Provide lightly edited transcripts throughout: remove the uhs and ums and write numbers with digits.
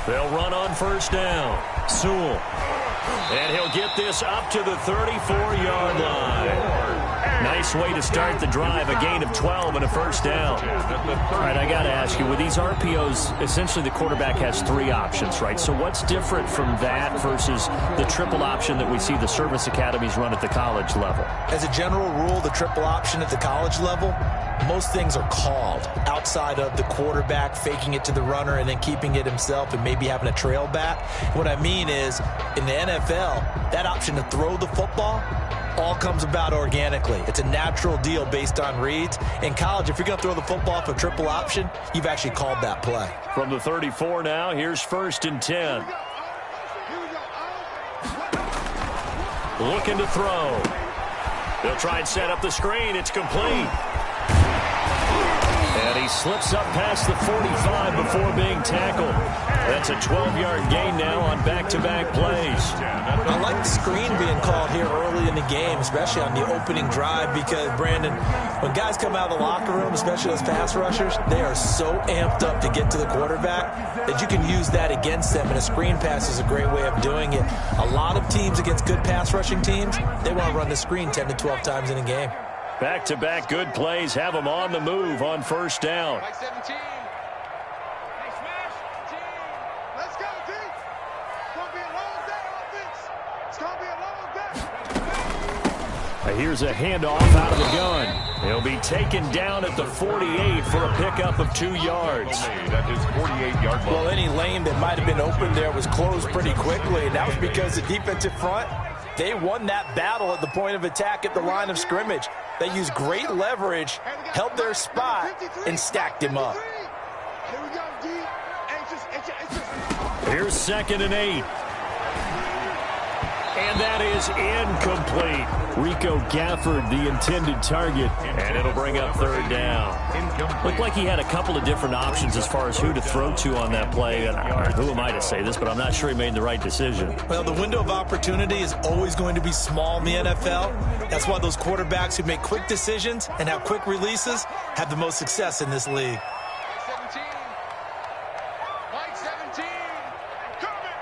They'll run on first down. Sewell. And he'll get this up to the 34-yard line. Nice way to start the drive, a gain of 12 and a first down. All right, I got to ask you, with these RPOs, essentially the quarterback has three options, right? So what's different from that versus the triple option that we see the service academies run at the college level? As a general rule, the triple option at the college level, most things are called outside of the quarterback faking it to the runner and then keeping it himself and maybe having a trail back. What I mean is, in the NFL, that option to throw the football all comes about organically. It's a natural deal based on reads. In college, if you're going to throw the football for triple option, you've actually called that play. From the 34 now, here's 1st and 10. Looking to throw. They'll try and set up the screen. It's complete. And he slips up past the 45 before being tackled. That's a 12-yard gain now on back-to-back plays. I like the screen being called here early in the game, especially on the opening drive, because, Brandon, when guys come out of the locker room, especially those pass rushers, they are so amped up to get to the quarterback that you can use that against them, and a screen pass is a great way of doing it. A lot of teams against good pass rushing teams, they want to run the screen 10 to 12 times in a game. Back-to-back good plays have them on the move on first down. Mike 17. Hey, smash. Team. Let's go, D. It's going to be a long day, offense. It's going to be a long day. Here's a handoff out of the gun. He'll be taken down at the 48 for a pickup of 2 yards. That is 48-yard line. Well, any lane that might have been open there was closed pretty quickly, and that was because the defensive front, they won that battle at the point of attack at the line of scrimmage. They used great leverage, held their spot, and stacked him up. Here we go, D. Here's 2nd and 8. And that is incomplete. Rico Gafford, the intended target, and it'll bring up 3rd down. Looked like he had a couple of different options as far as who to throw to on that play. And who am I to say this, but I'm not sure he made the right decision. Well, the window of opportunity is always going to be small in the NFL. That's why those quarterbacks who make quick decisions and have quick releases have the most success in this league. Mike 17. I'm coming.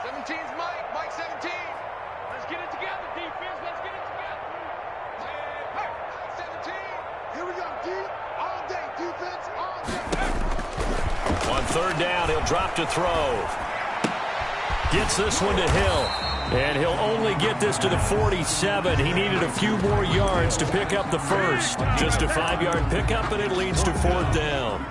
17's Mike. Mike 17. Let's get it together, defense. Let's get it together. Hey, 17. Here we go, D. All day, defense. All day. On 3rd down, he'll drop to throw. Gets this one to Hill. And he'll only get this to the 47. He needed a few more yards to pick up the first. Just a 5-yard pickup, and it leads to 4th down.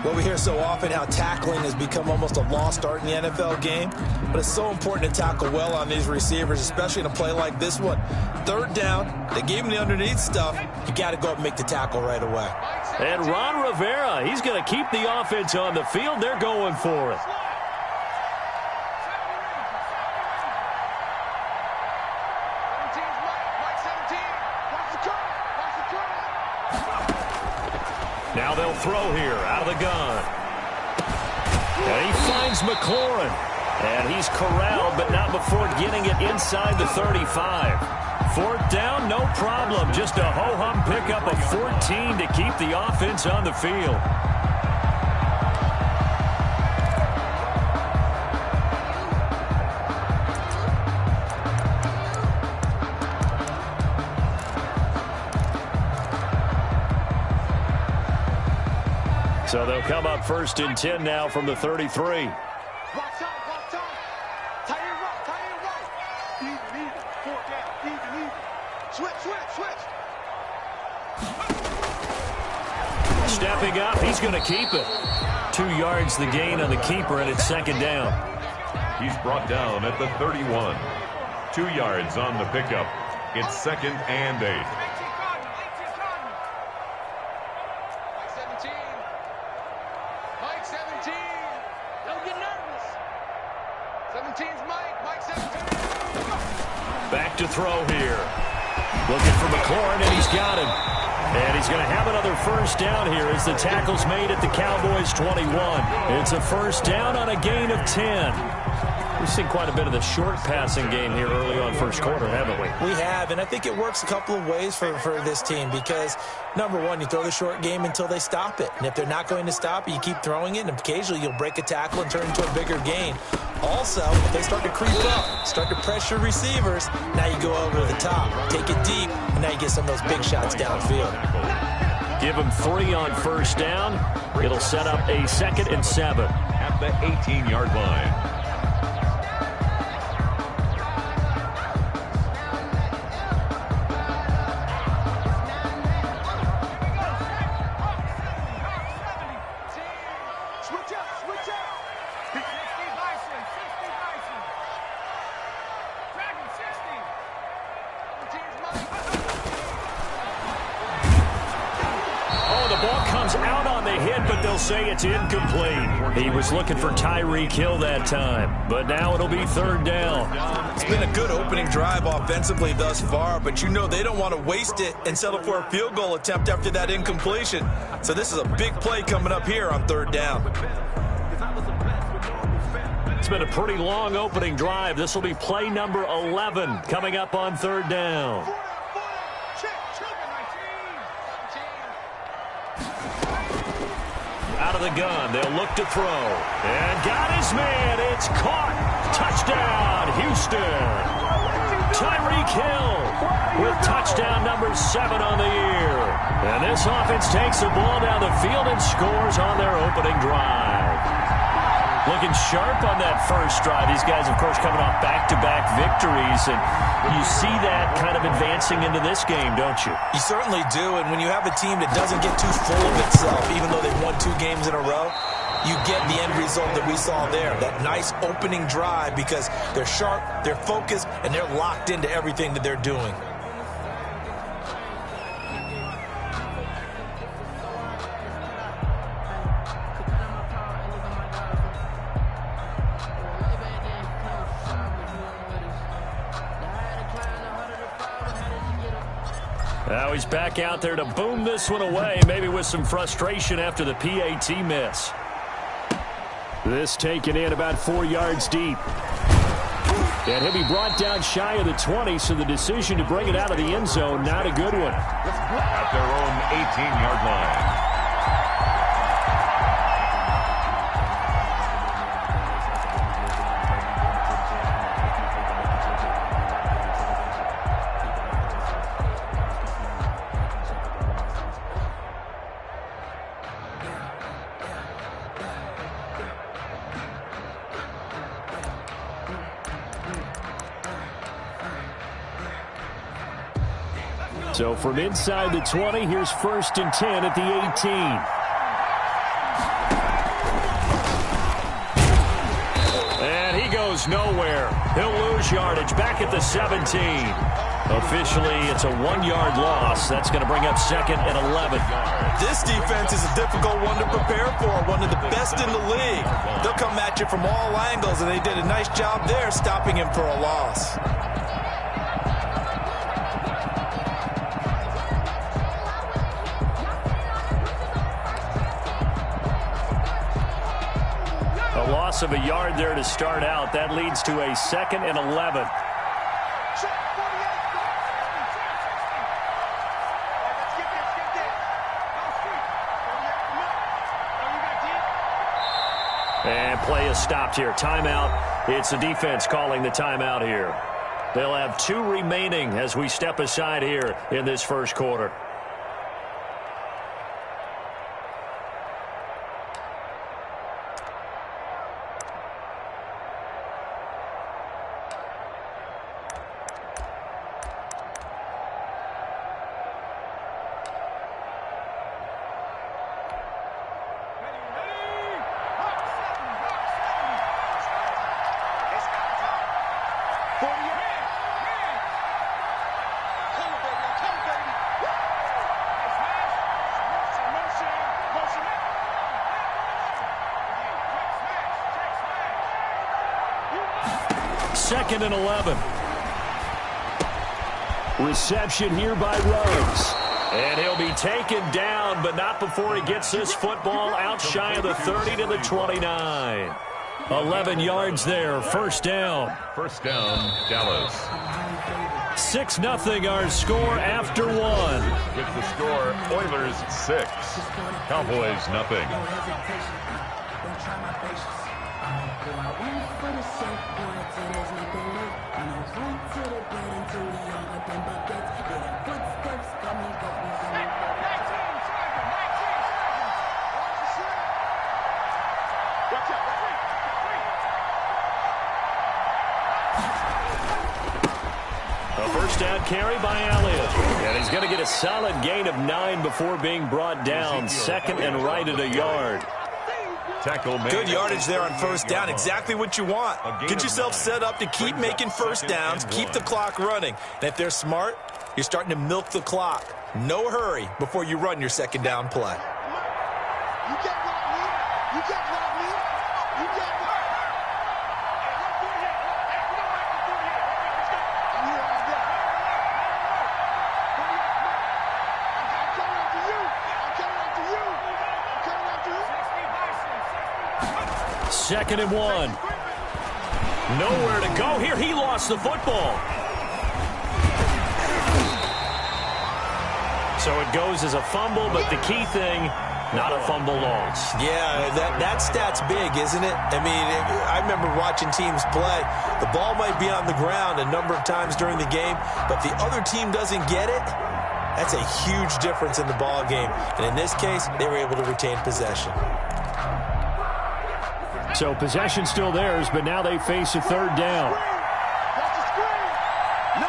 Well, we hear so often how tackling has become almost a lost art in the NFL game, but it's so important to tackle well on these receivers, especially in a play like this one. 3rd down, they gave him the underneath stuff. You got to go up and make the tackle right away. And Ron Rivera, he's going to keep the offense on the field. They're going for it. Now they'll throw here out of the gun. And he finds McLaurin. And he's corralled, but not before getting it inside the 35. 4th down, no problem. Just a ho-hum pickup of 14 to keep the offense on the field. So they'll come up 1st and 10 now from the 33. Watch out. Tight end right. Even. 4th down. Even. Switch. Stepping up, he's going to keep it. 2 yards the gain on the keeper, and it's 2nd down. He's brought down at the 31. 2 yards on the pickup. It's 2nd and 8. Mike 17. Don't get nervous. 17's Mike 17. Back to throw here. Looking for McLaurin, and he's got him. And he's going to have another 1st down here as the tackle's made at the Cowboys' 21. It's a 1st down on a gain of 10. We've seen quite a bit of the short passing game here early on first quarter, haven't we? We have, and I think it works a couple of ways for this team because, number one, you throw the short game until they stop it. And if they're not going to stop it, you keep throwing it, and occasionally you'll break a tackle and turn into a bigger gain. Also, if they start to creep up, start to pressure receivers, now you go over the top, take it deep, and now you get some of those big shots downfield. Give them 3 on first down. It'll set up a 2nd and 7. At the 18-yard line. Say it's incomplete. He was looking for Tyreek Hill that time, but now it'll be 3rd down. It's been a good opening drive offensively thus far, but you know they don't want to waste it and settle for a field goal attempt after that incompletion. So this is a big play coming up here on 3rd down. It's been a pretty long opening drive. This will be play number 11 coming up on 3rd down. Out of the gun, they'll look to throw. And got his man. It's caught. Touchdown, Houston. Tyreek Hill with touchdown number 7 on the year. And this offense takes the ball down the field and scores on their opening drive. Looking sharp on that first drive. These guys, of course, coming off back-to-back victories. And you see that kind of advancing into this game, don't you? You certainly do. And when you have a team that doesn't get too full of itself, even though they've won 2 games in a row, you get the end result that we saw there. That nice opening drive because they're sharp, they're focused, and they're locked into everything that they're doing. Now he's back out there to boom this one away, maybe with some frustration after the PAT miss. This taken in about 4 yards deep. And he'll be brought down shy of the 20, so the decision to bring it out of the end zone, not a good one. At their own 18-yard line. So from inside the 20, here's 1st and 10 at the 18. And he goes nowhere. He'll lose yardage back at the 17. Officially, it's a 1-yard loss. That's going to bring up 2nd and 11. This defense is a difficult one to prepare for, one of the best in the league. They'll come at you from all angles, and they did a nice job there stopping him for a loss. Of a yard there to start out. That leads to a 2nd and 11. And play is stopped here. Timeout. It's the defense calling the timeout here. They'll have 2 remaining as we step aside here in this first quarter. Second and 11. Reception here by Rhodes. And he'll be taken down, but not before he gets this football out shy of the 30 to the 29. 11 yards there, first down. First down, Dallas. 6-0 our score after one. With the score, Oilers 6, Cowboys nothing. A first down carry by Elliott. And he's going to get a solid gain of 9 before being brought down. Second and right at a yard. Good yardage there on first down. Exactly what you want. Get yourself set up to keep making first downs, keep the clock running. And if they're smart, you're starting to milk the clock. No hurry before you run your second down play. You can't block me. You can't block me. You can't block me. I'm here all day. I'm coming after you. I'm coming after you. I'm coming after you. Second and 1. Nowhere to go here. He lost the football. So it goes as a fumble, but the key thing, not a fumble loss. Yeah, that stat's big, isn't it? I mean, I remember watching teams play. The ball might be on the ground a number of times during the game, but if the other team doesn't get it, that's a huge difference in the ball game. And in this case, they were able to retain possession. So possession still theirs, but now they face a third down. That's a screen. No.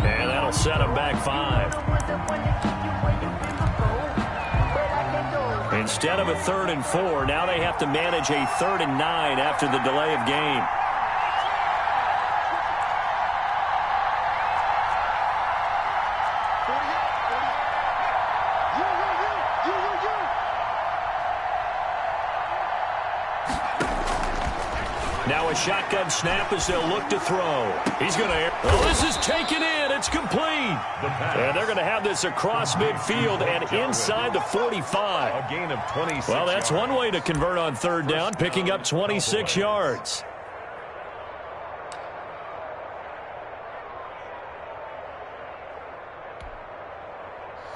And that'll set them back 5. Instead of a 3rd and 4, now they have to manage a 3rd and 9 after the delay of game. Now a shotgun snap as they'll look to throw. He's going to... Oh, this is taken in. It's complete. And they're going to have this across midfield and inside the 45. A gain of 26 Well, that's yards. one way to convert on third down, picking up 26 yards.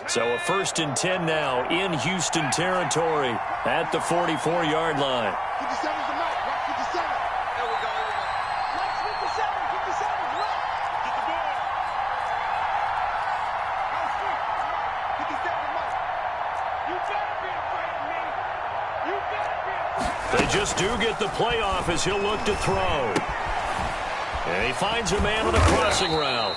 So a 1st and 10 now in Houston territory at the 44-yard line. 57's the mark. Watch 57. There we go. Watch 57. 57's right. Get the ball. Out street. 57's the mark. You better be afraid of me. You better be afraid. They just do get the playoff as he'll look to throw. And he finds a man on a crossing route.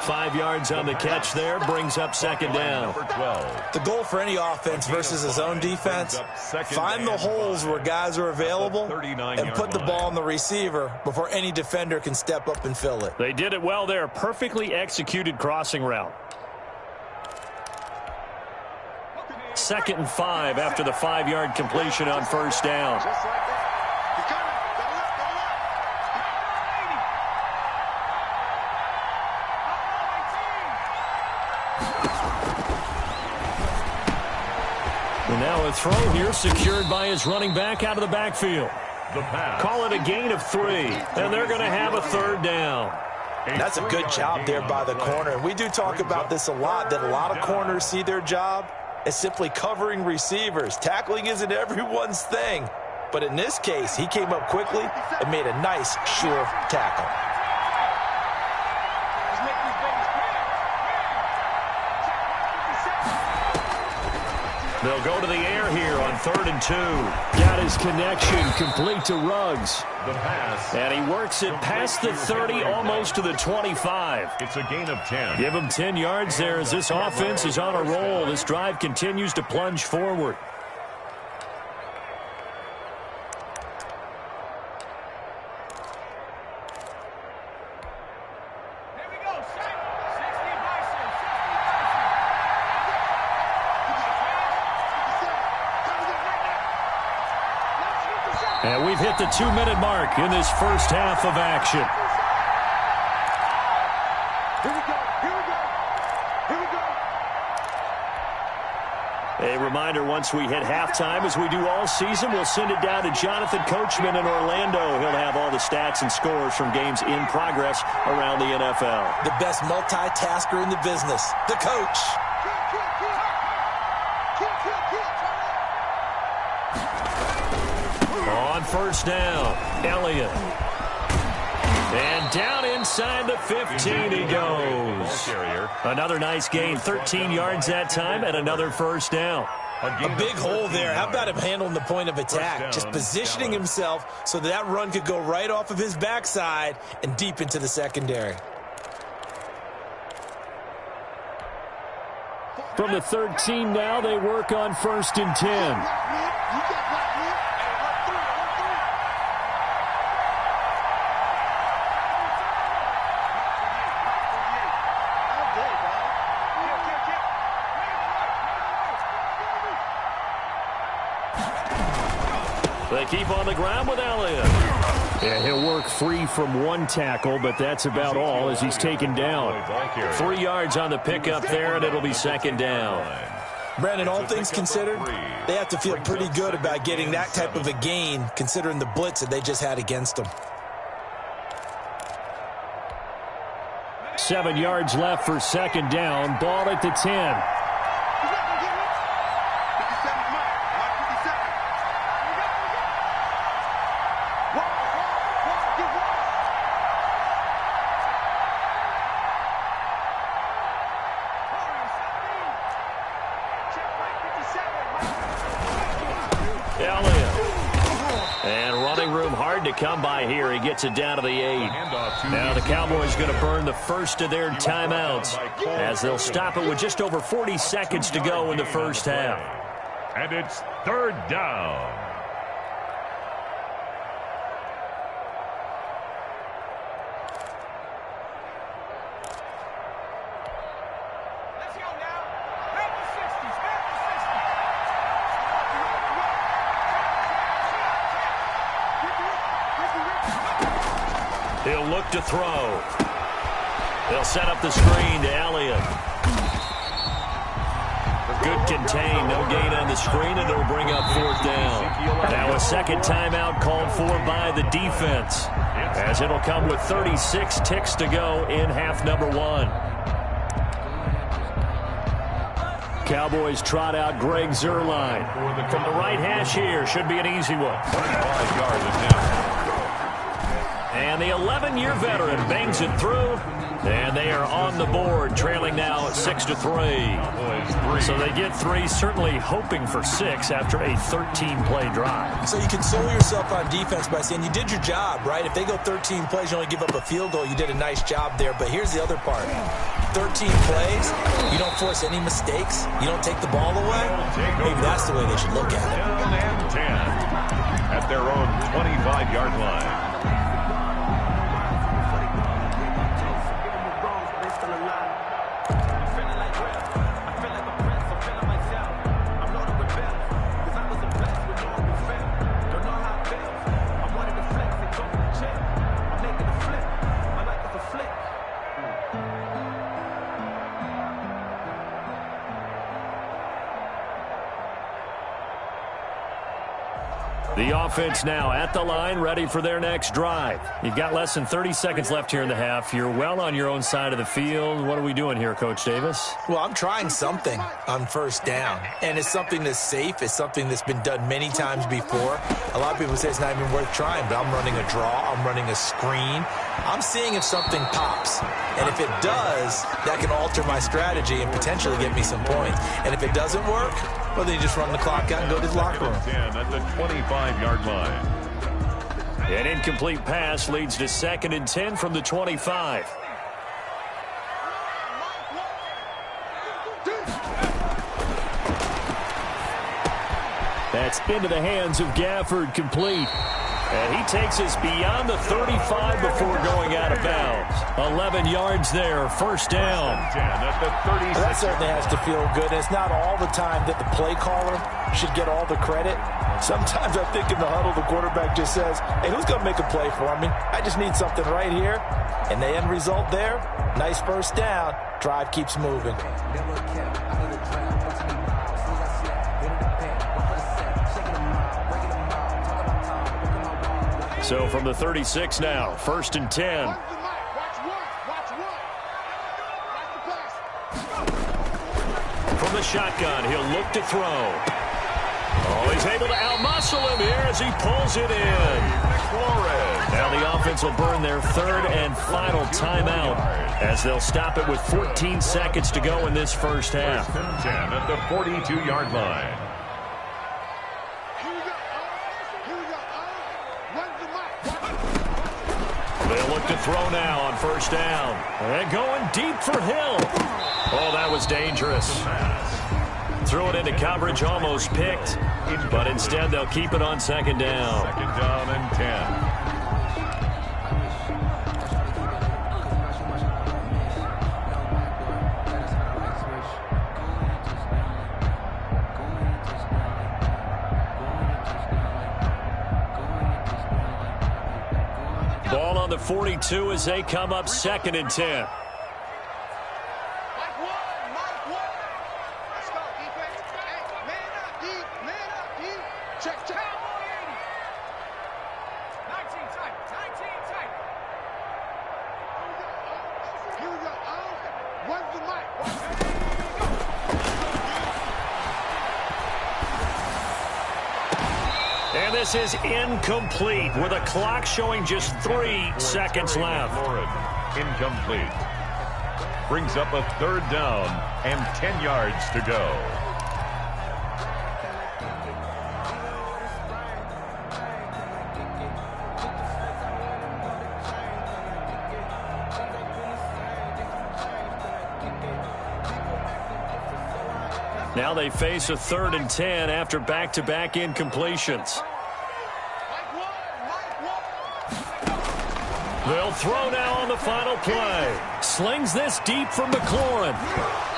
5 yards on the catch there, brings up second down. Number 12. The goal for any offense versus his own defense, find the holes where guys are available and put the ball on the receiver before any defender can step up and fill it. They did it well there. Perfectly executed crossing route. 2nd and 5 after the 5-yard completion on first down. Just like that. He's coming. Double up. And now a throw here secured by his running back out of the backfield. The pass. Call it a gain of 3, and they're going to have a third down. That's a good job there by the corner. And we do talk about this a lot, that a lot of corners see their job as simply covering receivers. Tackling isn't everyone's thing. But in this case, he came up quickly and made a nice, sure tackle. Let's make these babies pay. They'll go to the air here on 3rd and 2. Got his connection complete to Ruggs. The pass. And he works it past the 30, almost to the 25. It's a gain of 10. Give him 10 yards there as this offense is on a roll. This drive continues to plunge forward. Here we go. 60 Bison. 60 Bison. And we've hit the 2-minute mark in this first half of action. Here we go. Here we go. Here we go. A reminder, once we hit halftime, as we do all season, we'll send it down to Jonathan Coachman in Orlando. He'll have all the stats and scores from games in progress around the NFL. The best multitasker in the business, the coach. On first down, Elliott. And down inside the 15 he goes. Another nice gain, 13 yards that time, and another first down. A big hole there. How about him handling the point of attack? Just positioning himself so that run could go right off of his backside and deep into the secondary. From the 13 now, they work on 1st and 10. They keep on the ground with Elliott. Yeah, he'll work free from one tackle, but that's about all as he's taken down. 3 yards on the pickup there, and it'll be second down. Brandon, all things considered, they have to feel pretty good about getting that type of a gain, considering the blitz that they just had against them. 7 yards left for second down. Ball at the 10. To come by here. He gets it down to the 8. Now the Cowboys going to burn the first of their timeouts as they'll stop it with just over 40 seconds to go in the first half. And it's third down. He'll look to throw. They'll set up the screen to Elliott. Good contain, no gain on the screen, and it'll bring up 4th down. Now a second timeout called for by the defense, as it'll come with 36 ticks to go in half number 1. Cowboys trot out Greg Zuerlein. From the right hash here, should be an easy one. 25 yards attempt. And the 11-year veteran bangs it through, and they are on the board, trailing now 6-3. So they get 3, certainly hoping for 6 after a 13-play drive. So you console yourself on defense by saying you did your job, right? If they go 13 plays, you only give up a field goal, you did a nice job there. But here's the other part. 13 plays, you don't force any mistakes, you don't take the ball away. Maybe that's the way they should look at it. 10 at their own 25-yard line. The offense now at the line, ready for their next drive. You've got less than 30 seconds left here in the half. You're well on your own side of the field. What are we doing here, Coach Davis? Well, I'm trying something on first down, and it's something that's safe. It's something that's been done many times before. A lot of people say it's not even worth trying, but I'm running a draw. I'm running a screen. I'm seeing if something pops, and if it does, that can alter my strategy and potentially get me some points. And if it doesn't work, well, then you just run the clock out and go to the locker room. 10 at the 25-yard line. An incomplete pass leads to 2nd and 10 from the 25. That's into the hands of Gafford, complete. And he takes us beyond the 35 before going out of bounds. 11 yards there, first down. Well, that certainly has to feel good. It's not all the time that the play caller should get all the credit. Sometimes I think in the huddle, the quarterback just says, hey, who's going to make a play for me? I just need something right here. And the end result there, nice first down. Drive keeps moving. So from the 36 now, 1st and 10. From the shotgun, he'll look to throw. Oh, he's able to outmuscle him here as he pulls it in. Now the offense will burn their 3rd and final timeout as they'll stop it with 14 seconds to go in this first half. 10 at the 42-yard line. They'll look to throw now on first down. And going deep for Hill. Oh, that was dangerous. Threw it into coverage, almost picked. But instead, they'll keep it on second down. Second down and 10. Ball on the 42 as they come up 2nd and 10. And this is incomplete with a clock showing just 3 seconds left. Incomplete. Brings up a 3rd down and 10 yards to go. Now they face a 3rd and 10 after back-to-back incompletions. They'll throw now on the final play. Slings this deep from McLaurin.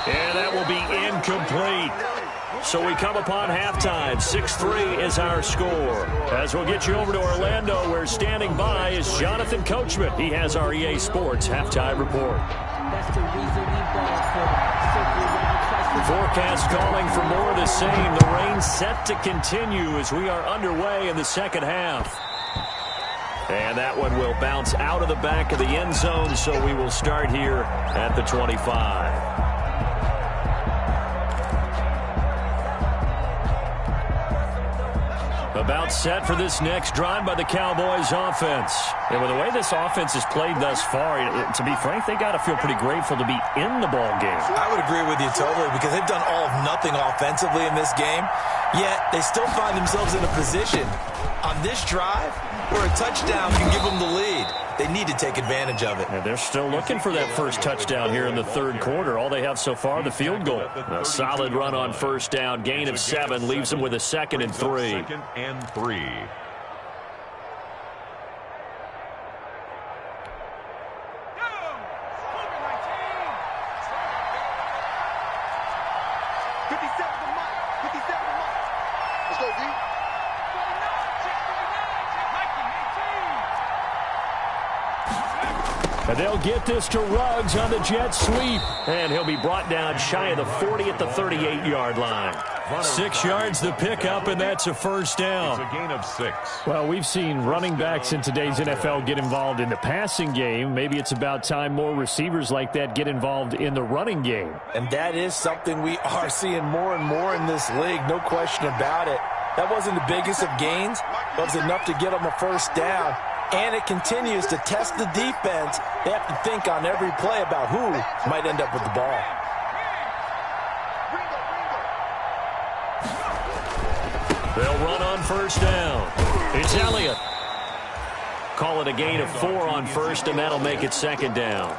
And that will be incomplete. So we come upon halftime. 6-3 is our score. As we'll get you over to Orlando, where standing by is Jonathan Coachman. He has our EA Sports halftime report. That's the reason we ball for. Forecast calling for more of the same. The rain set to continue as we are underway in the second half. And that one will bounce out of the back of the end zone, so we will start here at the 25. About set for this next drive by the Cowboys offense. And with the way this offense has played thus far, to be frank, they got to feel pretty grateful to be in the ball game. I would agree with you totally because they've done all of nothing offensively in this game, yet they still find themselves in a position on this drive where a touchdown can give them the lead. They need to take advantage of it. And they're still looking for that first touchdown here in the 3rd quarter. All they have so far, the field goal. A solid run on first down. Gain of 7 leaves them with a 2nd and 3. 2nd and 3. Let's go, D. And they'll get this to Ruggs on the jet sweep. And he'll be brought down shy of the 40 at the 38-yard line. 6 yards the pickup, and that's a first down. It's a gain of 6. Well, we've seen running backs in today's NFL get involved in the passing game. Maybe it's about time more receivers like that get involved in the running game. And that is something we are seeing more and more in this league, no question about it. That wasn't the biggest of gains, but it was enough to get them a first down. And it continues to test the defense. They have to think on every play about who might end up with the ball. They'll run on first down. It's Elliott. Call it a gain of 4 on first, and that'll make it second down.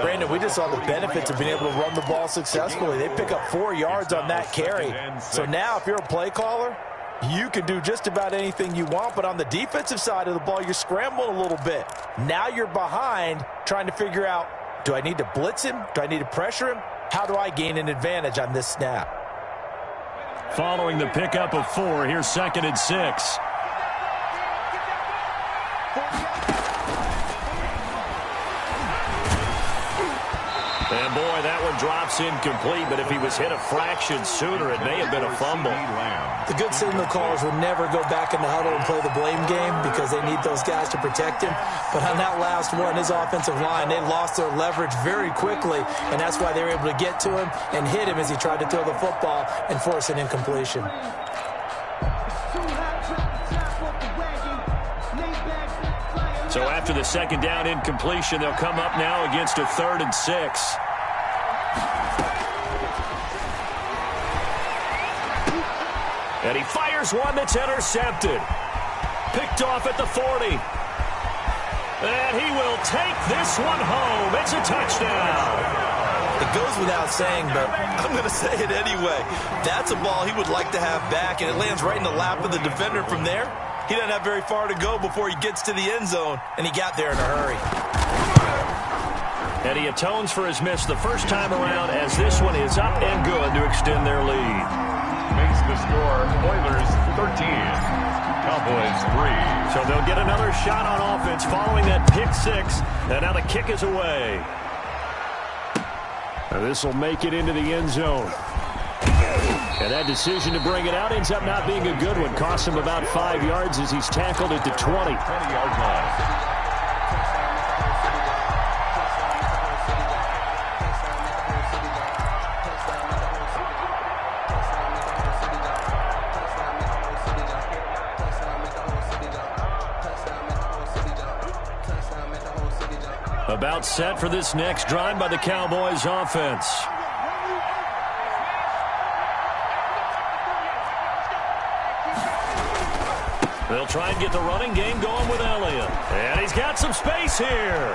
Brandon, we just saw the benefits of being able to run the ball successfully. They pick up 4 yards on that carry. So now if you're a play caller, You can do just about anything you want, but on the defensive side of the ball, you're scrambling a little bit. Now you're behind, trying to figure out, do I need to blitz him? Do I need to pressure him? How do I gain an advantage on this snap? Following the pickup of 4, here's 2nd and 6. And boy, that one drops incomplete, but if he was hit a fraction sooner, it may have been a fumble. The good signal callers will never go back in the huddle and play the blame game because they need those guys to protect him. But on that last one, his offensive line, they lost their leverage very quickly, and that's why they were able to get to him and hit him as he tried to throw the football and force an incompletion. So after the 2nd down incompletion, they'll come up now against a 3rd and 6. And he fires one that's intercepted. Picked off at the 40. And he will take this one home. It's a touchdown. It goes without saying, but I'm going to say it anyway. That's a ball he would like to have back, and it lands right in the lap of the defender from there. He doesn't have very far to go before he gets to the end zone, and he got there in a hurry. And he atones for his miss the first time around as this one is up and good to extend their lead. Makes the score Oilers 13, Cowboys 3. So they'll get another shot on offense following that pick 6, and now the kick is away. This will make it into the end zone. And that decision to bring it out ends up not being a good one. Costs him about 5 yards as he's tackled at the 20. 20-yard line. About set for this next drive by the Cowboys offense. They'll try and get the running game going with Elliott. And he's got some space here.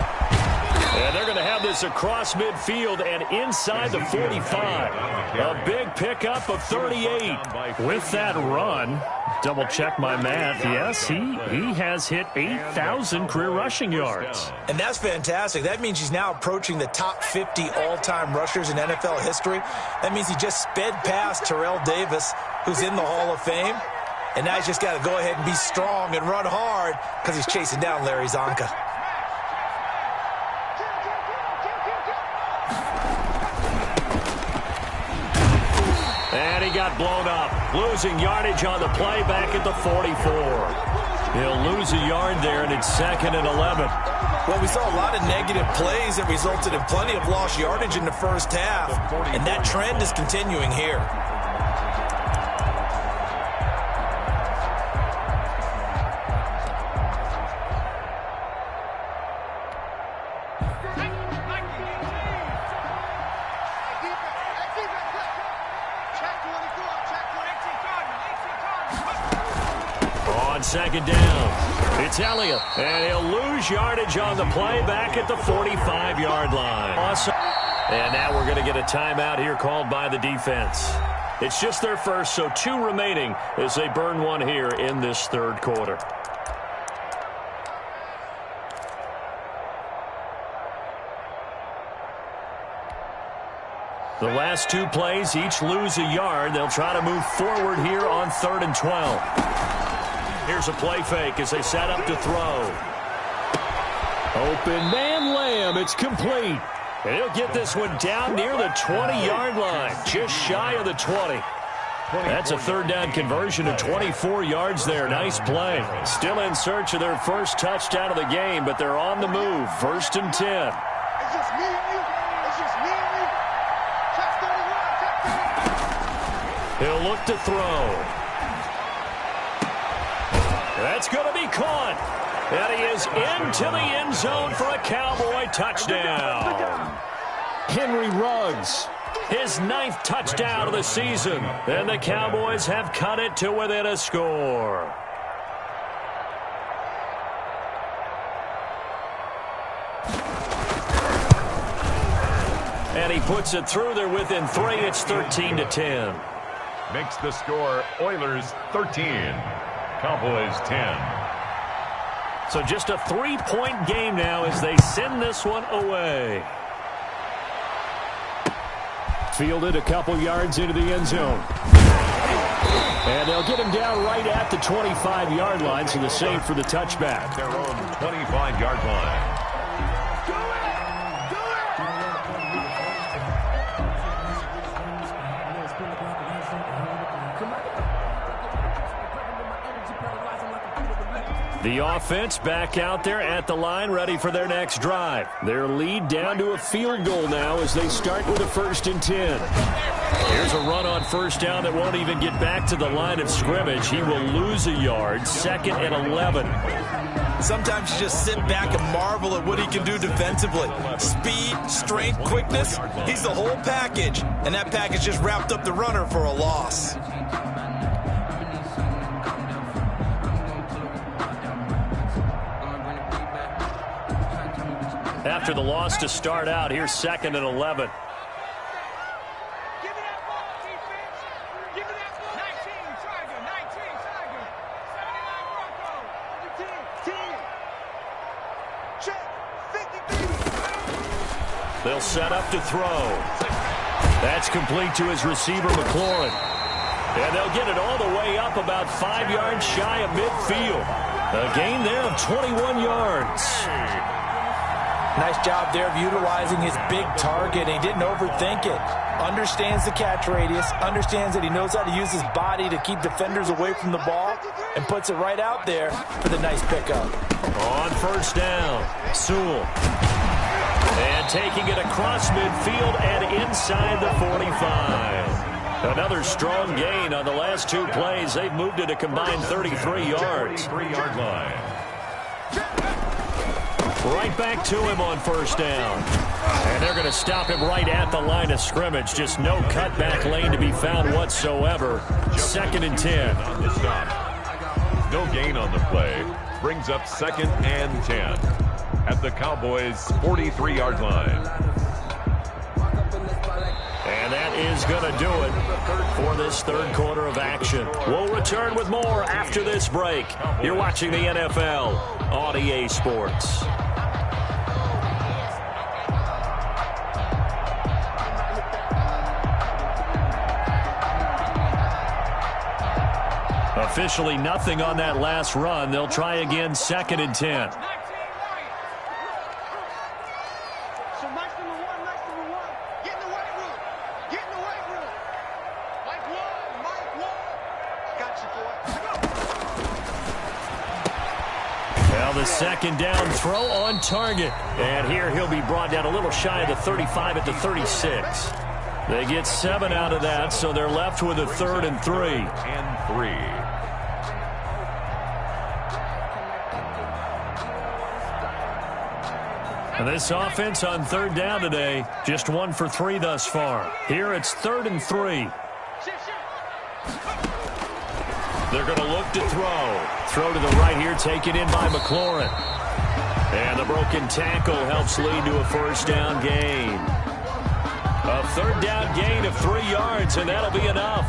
And they're going to have this across midfield and inside the 45. A big pickup of 38. With that run, double check my math. Yes, he has hit 8,000 career rushing yards. And that's fantastic. That means he's now approaching the top 50 all-time rushers in NFL history. That means he just sped past Terrell Davis, who's in the Hall of Fame. And now he's just got to go ahead and be strong and run hard because he's chasing down Larry Zonka. And he got blown up, losing yardage on the play back at the 44. He'll lose a yard there, and it's 2nd and 11. Well, we saw a lot of negative plays that resulted in plenty of lost yardage in the first half, and that trend is continuing here. On 2nd down, it's Elliott, and he'll lose yardage on the play back at the 45-yard line. Awesome. And now we're going to get a timeout here called by the defense. It's just their first, so 2 remaining as they burn one here in this 3rd quarter. The last 2 plays each lose a yard. They'll try to move forward here on 3rd and 12. Here's a play fake as they set up to throw. Open man Lamb. It's complete. And he'll get this one down near the 20-yard line, just shy of the 20. That's a 3rd down conversion of 24 yards there. Nice play. Still in search of their first touchdown of the game, but they're on the move. 1st and 10. It's just me and you. It's just me and you. Check 31. Check 31. He'll look to throw. That's going to be caught. And he is into the end zone for a Cowboy touchdown. Henry Ruggs, his 9th touchdown of the season. And the Cowboys have cut it to within a score. And he puts it through there within 3. It's 13-10. Makes the score Oilers 13, Cowboys 10. So just a 3-point game now as they send this one away. Fielded a couple yards into the end zone. And they'll get him down right at the 25-yard line, so the save for the touchback. Their own 25-yard line. The offense back out there at the line, ready for their next drive. Their lead down to a field goal now as they start with a 1st and 10. Here's a run on first down that won't even get back to the line of scrimmage. He will lose a yard, 2nd and 11. Sometimes you just sit back and marvel at what he can do defensively. Speed, strength, quickness, he's the whole package. And that package just wrapped up the runner for a loss. After the loss to start out, here's 2nd and 11. They'll set up to throw. That's complete to his receiver, McLaurin. And they'll get it all the way up about 5 yards shy of midfield. A gain there of 21 yards. Nice job there of utilizing his big target. He didn't overthink it. Understands the catch radius. Understands that he knows how to use his body to keep defenders away from the ball. And puts it right out there for the nice pickup. On first down, Sewell. And taking it across midfield and inside the 45. Another strong gain on the last 2 plays. They've moved it a combined 33 yards. 33-yard line. Right back to him on first down. And they're going to stop him right at the line of scrimmage. Just no cutback lane to be found whatsoever. 2nd and 10. On the stop. No gain on the play. Brings up 2nd and 10 at the Cowboys' 43-yard line. And that is going to do it for this 3rd quarter of action. We'll return with more after this break. You're watching the NFL on EA Sports. Officially nothing on that last run. They'll try again, 2nd and 10. Now the 2nd down throw on target. And here he'll be brought down a little shy of the 35 at the 36. They get 7 out of that, so they're left with a 3rd and 3. And 3. And this offense on 3rd down today, just 1 for 3 thus far. Here it's 3rd and 3. They're going to look to throw. Throw to the right here, taken in by McLaurin. And the broken tackle helps lead to a 1st down gain. A 3rd down gain of 3 yards, and that'll be enough.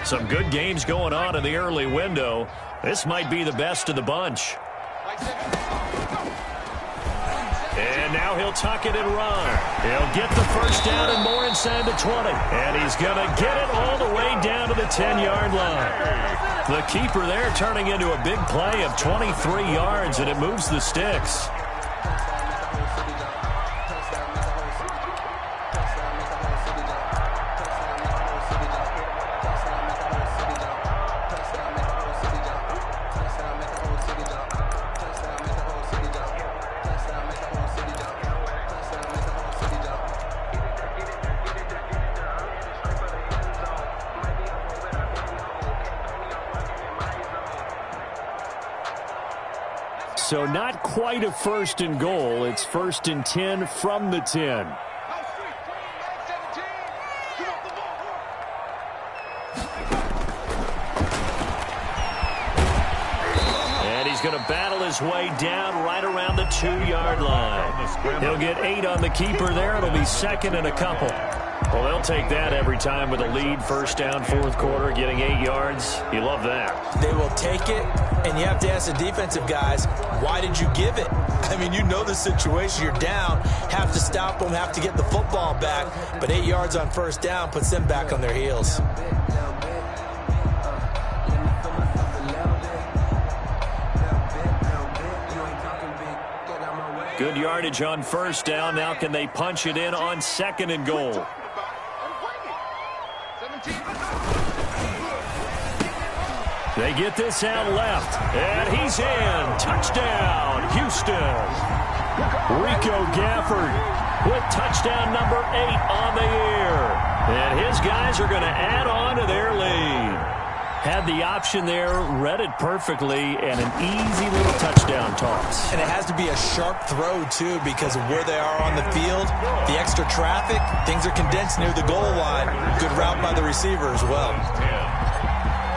Some good games going on in the early window. This might be the best of the bunch. And now he'll tuck it and run. He'll get the 1st down and more inside the 20. And he's going to get it all the way down to the 10-yard line. The keeper there turning into a big play of 23 yards, and it moves the sticks. So not quite a 1st and goal. It's 1st and 10 from the 10. And he's he's going to battle his way down right around the 2-yard line. He'll get 8 on the keeper there. It'll be second and a couple. Well, they'll take that every time with a lead. First down, fourth quarter, getting 8 yards. You love that. They will take it, and you have to ask the defensive guys, why did you give it? I mean, you know the situation. You're down, have to stop them, have to get the football back, but 8 yards on first down puts them back on their heels. Good yardage on first down. Now can they punch it in on second and goal? They get this out left, and he's in. Touchdown, Houston. Rico Gafford with touchdown number 8 on the year. And his guys are going to add on to their lead. Had the option there, read it perfectly, and an easy little touchdown toss. And it has to be a sharp throw, too, because of where they are on the field. The extra traffic, things are condensed near the goal line. Good route by the receiver as well.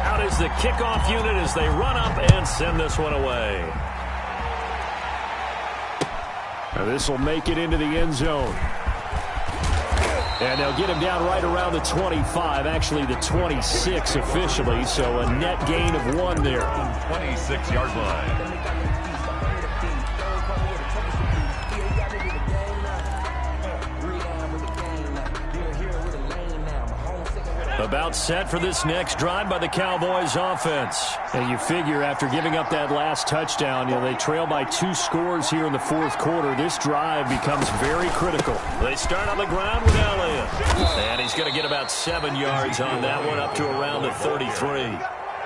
Out is the kickoff unit as they run up and send this one away. Now this will make it into the end zone. And they'll get him down right around the 25, actually the 26 officially, so a net gain of 1 there. 26-yard line. About set for this next drive by the Cowboys offense. And you figure after giving up that last touchdown, they trail by 2 scores here in the fourth quarter. This drive becomes very critical. They start on the ground with Elliott. And he's going to get about 7 yards on that one, up to around the 33.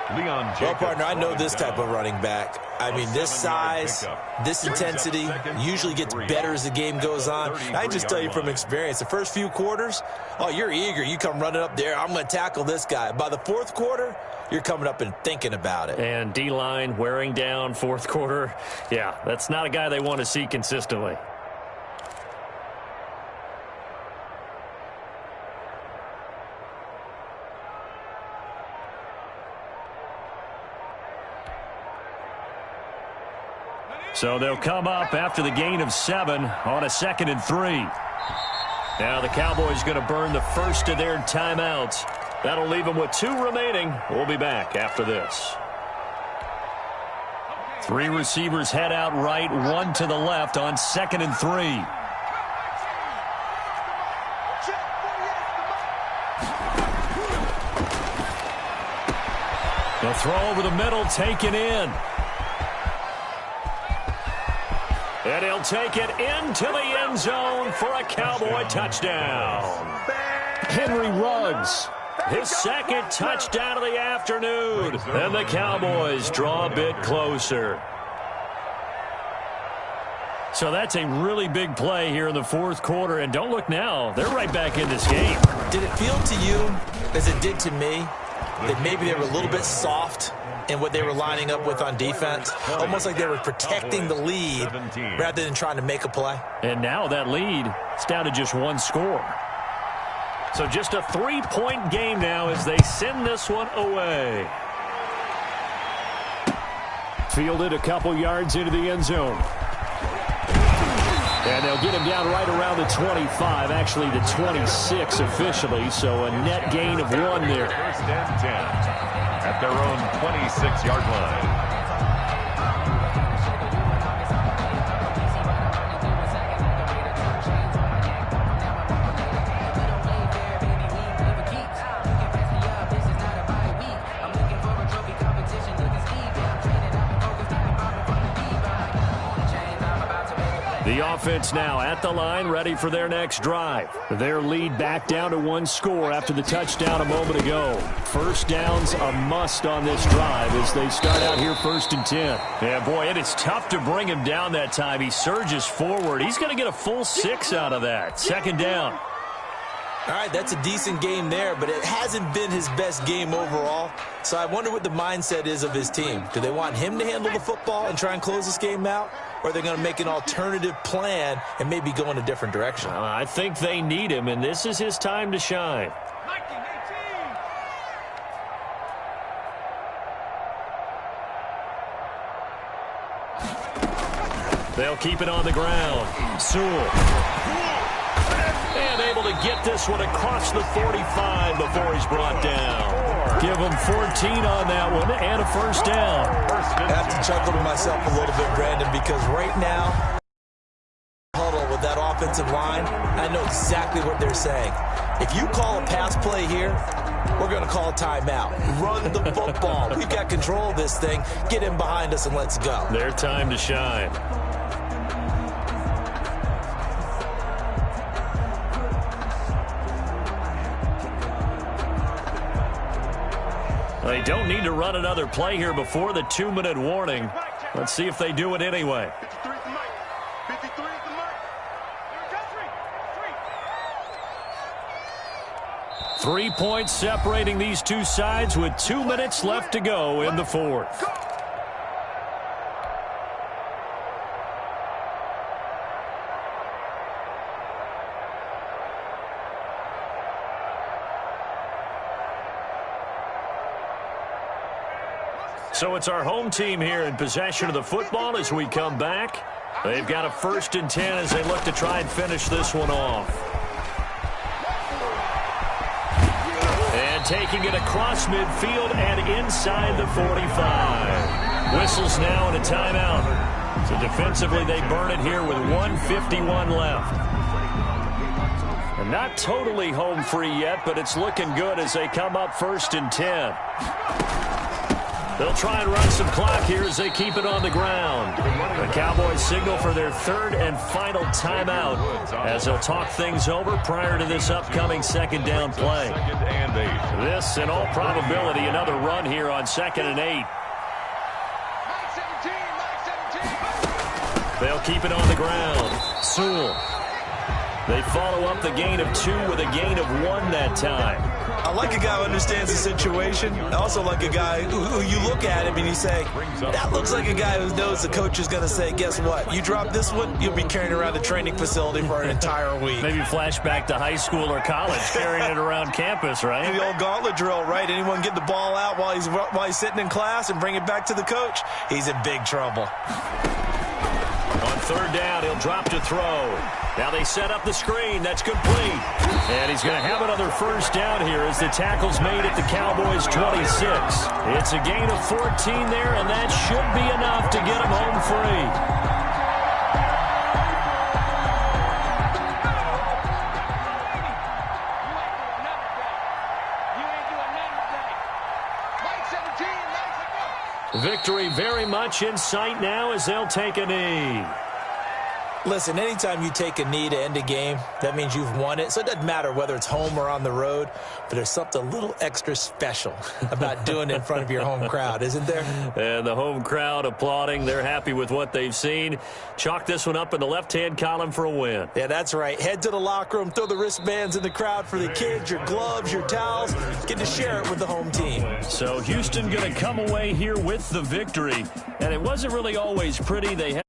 Well, partner, I know this type of running back. I mean, this size, this intensity usually gets better as the game goes on. I can just tell you from experience, the first few quarters, oh, you're eager. You come running up there, I'm going to tackle this guy. By the fourth quarter, you're coming up and thinking about it. And D-line wearing down fourth quarter. Yeah, that's not a guy they want to see consistently. So they'll come up after the gain of 7 on a 2nd and 3. Now the Cowboys going to burn the first of their timeouts. That'll leave them with 2 remaining. We'll be back after this. 3 receivers head out right, 1 to the left on 2nd and 3. They'll throw over the middle, taken in. And he'll take it into the end zone for a Cowboy touchdown. Henry Ruggs. His 2nd touchdown of the afternoon. And the Cowboys draw a bit closer. So that's a really big play here in the fourth quarter. And don't look now, they're right back in this game. Did it feel to you, as it did to me, that maybe they were a little bit soft in what they were lining up with on defense? Almost like they were protecting the lead rather than trying to make a play. And now that lead is down to just 1 score. So just a 3-point game now as they send this one away. Fielded a couple yards into the end zone. And they'll get him down right around the 25, actually the 26 officially, so a net gain of 1 there. First and 10 at their own 26-yard line. The offense now at the line, ready for their next drive. Their lead back down to 1 score after the touchdown a moment ago. First down's a must on this drive as they start out here 1st and 10. Yeah, boy, it is tough to bring him down that time. He surges forward. He's going to get a full 6 out of that. 2nd down. All right, that's a decent game there, but it hasn't been his best game overall. So I wonder what the mindset is of his team. Do they want him to handle the football and try and close this game out? Or are they going to make an alternative plan and maybe go in a different direction? I think they need him, and this is his time to shine. They'll keep it on the ground. Sewell. And able to get this one across the 45 before he's brought down. Give him 14 on that one and a first down. I have to chuckle to myself a little bit, Brandon, because right now, huddle with that offensive line, I know exactly what they're saying. If you call a pass play here, we're going to call a timeout. Run the football. We've got control of this thing. Get in behind us and let's go. Their time to shine. They don't need to run another play here before the 2-minute warning. Let's see if they do it anyway. 3 points separating these two sides with 2 minutes left to go in the fourth. So it's our home team here in possession of the football as we come back. They've got a 1st and 10 as they look to try and finish this one off. And taking it across midfield and inside the 45. Whistles now and a timeout. So defensively they burn it here with 1:51 left. And not totally home free yet, but it's looking good as they come up 1st and 10. They'll try and run some clock here as they keep it on the ground. The Cowboys signal for their 3rd and final timeout as they'll talk things over prior to this upcoming 2nd down play. This, in all probability, another run here on 2nd and 8. They'll keep it on the ground. Sewell. They follow up the gain of 2 with a gain of 1 that time. I like a guy who understands the situation. I also like a guy who you look at him and you say, that looks like a guy who knows the coach is going to say, guess what? You drop this one, you'll be carrying around the training facility for an entire week. Maybe flashback to high school or college, carrying it around campus, right? The old gauntlet drill, right? Anyone get the ball out while he's sitting in class and bring it back to the coach? He's in big trouble. On 3rd down, he'll drop to throw. Now they set up the screen. That's complete. And he's going to have another 1st down here as the tackle's made at the Cowboys' 26. It's a gain of 14 there, and that should be enough to get him home free. Victory very much in sight now as they'll take a knee. Listen, anytime you take a knee to end a game, that means you've won it. So it doesn't matter whether it's home or on the road, but there's something a little extra special about doing it in front of your home crowd, isn't there? And the home crowd applauding. They're happy with what they've seen. Chalk this one up in the left-hand column for a win. Yeah, that's right. Head to the locker room, throw the wristbands in the crowd for the kids, your gloves, your towels. Get to share it with the home team. So Houston going to come away here with the victory. And it wasn't really always pretty. They had